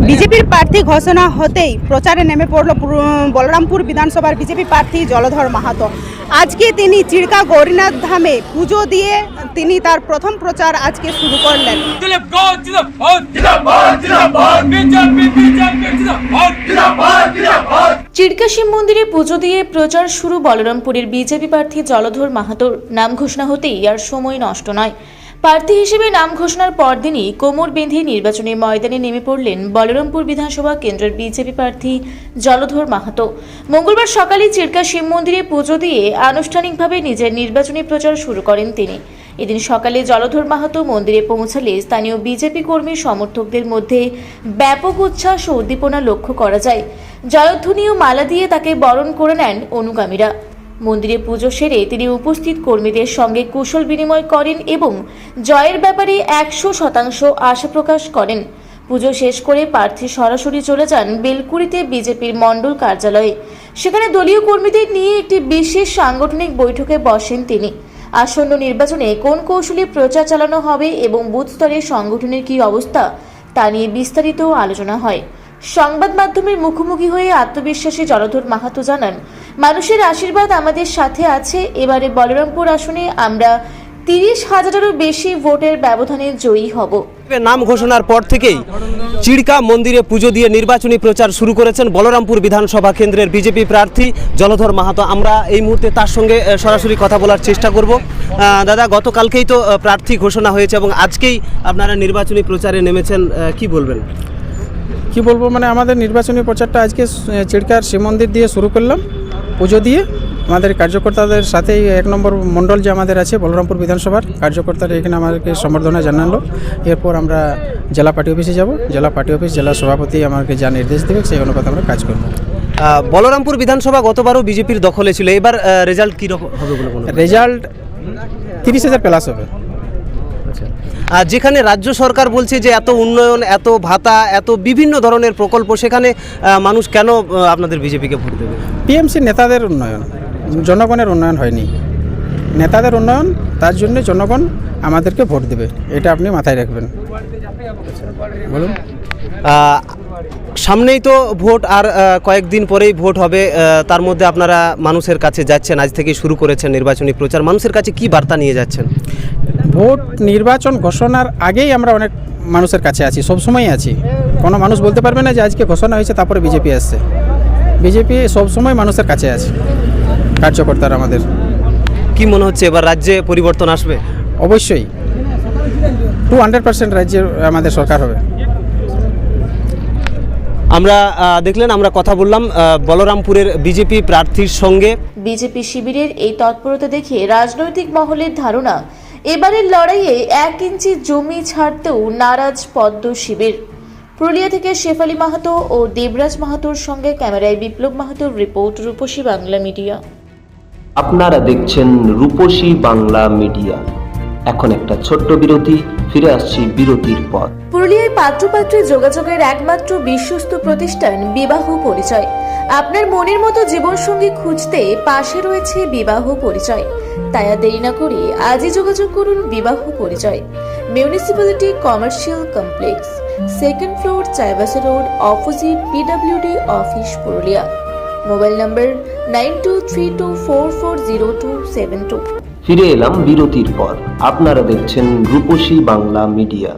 বিজেপির প্রার্থী ঘোষণা হতেই প্রচারে নেমে পড়ল বলরামপুর বিধানসভার বিজেপি প্রার্থী জলধর মাহাতো। আজকে তিনি চিড়কা গৌরীনাথ ধামে পুজো দিয়ে তিনি তার প্রথম প্রচার আজকে শুরু করলেন। চিড়কা শিব মন্দিরে পুজো দিয়ে প্রচার শুরু বলরামপুরের বিজেপি প্রার্থী জলধর মাহাতোর। নাম ঘোষণা হতেই আর সময় নষ্ট নয়। প্রার্থী হিসেবে নাম ঘোষণার পরদিনই কোমর বেঁধে নির্বাচনী ময়দানে নেমে পড়লেন বলরামপুর বিধানসভা কেন্দ্রের বিজেপি প্রার্থী জলধর মাহাতো। মঙ্গলবার সকালে চিড়কা শিব মন্দিরে পুজো দিয়ে আনুষ্ঠানিকভাবে নিজের নির্বাচনী প্রচার শুরু করেন তিনি। এদিন সকালে জলধর মাহাতো মন্দিরে পৌঁছালে স্থানীয় বিজেপি কর্মী সমর্থকদের মধ্যে ব্যাপক উচ্ছ্বাস ও উদ্দীপনা লক্ষ্য করা যায়। জয়ধ্বনি ও মালা দিয়ে তাকে বরণ করে নেন অনুগামীরা। মন্দিরে পুজো সেরে তিনি উপস্থিত কর্মীদের সঙ্গে কুশল বিনিময় করেন এবং জয়ের ব্যাপারে 100% আশা প্রকাশ করেন। পুজো শেষ করে প্রার্থী সরাসরি চলে যান বেলকুড়িতে বিজেপির মণ্ডল কার্যালয়ে। সেখানে দলীয় কর্মীদের নিয়ে একটি বিশেষ সাংগঠনিক বৈঠকে বসেন তিনি। আসন্ন নির্বাচনে কোন কৌশলে প্রচার চালানো হবে এবং বুথ স্তরের সংগঠনের কী অবস্থা তা নিয়ে বিস্তারিত আলোচনা হয়। সংবাদ মাধ্যমের মুখোমুখি হয়ে আত্মবিশ্বাসী জলধর মাহাতো জানান, মানুষের আশীর্বাদ আমাদের সাথে আছে। এবারে বলরামপুর আসনে আমরা 30,000-এরও বেশি ভোটের ব্যবধানে জয়ী হব। নাম ঘোষণার পর থেকেই চিড়কা মন্দিরে পুজো দিয়ে নির্বাচনী প্রচার শুরু করেছেন বলরামপুর বিধানসভা কেন্দ্রের বিজেপি প্রার্থী জলধর মাহাতো। আমরা এই মুহূর্তে তার সঙ্গে সরাসরি কথা বলার চেষ্টা করব। দাদা, গতকালকেই তো প্রার্থী ঘোষণা হয়েছে এবং আজকেই আপনারা নির্বাচনী প্রচারে নেমেছেন, কি বলবেন? কি বলবো, মানে আমাদের নির্বাচনী প্রচারটা আজকে চিড়কার শিব মন্দির দিয়ে শুরু করলাম পুজো দিয়ে। আমাদের কার্যকর্তাদের সাথেই 1 নম্বর মণ্ডল যে আমাদের আছে বলরামপুর বিধানসভার কার্যকর্তারা এখানে আমাদেরকে সম্বর্ধনা জানালো। এরপর আমরা জেলা পার্টি অফিসে যাব। জেলা পার্টি অফিস, জেলা সভাপতি আমাকে যা নির্দেশ দেবে সেই অনুপাতে আমরা কাজ করব। বলরামপুর বিধানসভা গতবারও বিজেপির দখলে ছিল, এবার রেজাল্ট কী রকম হবে বলে মনে হয়? রেজাল্ট 30,000 প্লাস হবে। যেখানে রাজ্য সরকার বলছে যে এত উন্নয়ন, এত ভাতা, এত বিভিন্ন ধরনের প্রকল্প, সেখানে মানুষ কেন আপনাদের বিজেপিকে ভোট দেবে? টিএমসি নেতাদের উন্নয়ন, জনগণের উন্নয়ন হয়নি। নেতাদের উন্নয়ন, তার জন্য জনগণ আমাদেরকে ভোট দেবে, এটা আপনি মাথায় রাখবেন। বলুন। সামনেই তো ভোট, আর কয়েকদিন পরেই ভোট হবে। তার মধ্যে আপনারা মানুষের কাছে যাচ্ছেন, আজ থেকেই শুরু করেছেন নির্বাচনী প্রচার। মানুষের কাছে কি বার্তা নিয়ে যাচ্ছেন? ভোট নির্বাচন ঘোষণার আগেই আমরা অনেক মানুষের কাছে আছি, সবসময়ই আছি। কোনো মানুষ বলতে পারবে না যে আজকে ঘোষণা হয়েছে তারপরে বিজেপি আসছে। বিজেপি সবসময় মানুষের কাছে আছে, কার্যকর্তারা আমাদের। কি মনে হচ্ছে এবার রাজ্যে পরিবর্তন আসবে? অবশ্যই 200% রাজ্যে আমাদের সরকার হবে। আমরা দেখলেন, আমরা কথা বললাম বলরামপুরের বিজেপি প্রার্থীর সঙ্গে। বিজেপি শিবিরের এই তৎপরতা দেখে রাজনৈতিক মহলের ধারণা, এবারের লড়াইয়ে 1 ইঞ্চি জমি ছাড়তেও নারাজ পদ্ম শিবির। পুরুলিয়া থেকে শেফালি মাহাতো ও দেবরাজ মাহাতোর সঙ্গে ক্যামেরায় বিপ্লব মাহাতোর রিপোর্ট, রূপসী বাংলা মিডিয়া। আপনারা দেখছেন রূপসী বাংলা মিডিয়া। এখন একটা ছোট্ট বিরতি, ফিরে আসছি বিরতির পর। পুরুলিয়ায় পাত্রপাত্রী যোগাযোগের একমাত্র বিশ্বস্ত প্রতিষ্ঠান বিবাহ পরিচয়। আপনার মনের মতো জীবনসঙ্গী খুঁজতে পাশে রয়েছে বিবাহ পরিচয়। তাই আর দেরি না করে আজই যোগাযোগ করুন বিবাহ পরিচয়। Municipality commercial complex, 2nd floor, Chaibasa road, opposite PWD office, Purulia. Mobile নম্বর 9232440272। ফিরে এলাম বিরতির পর। আপনারা দেখছেন রূপসী বাংলা মিডিয়া।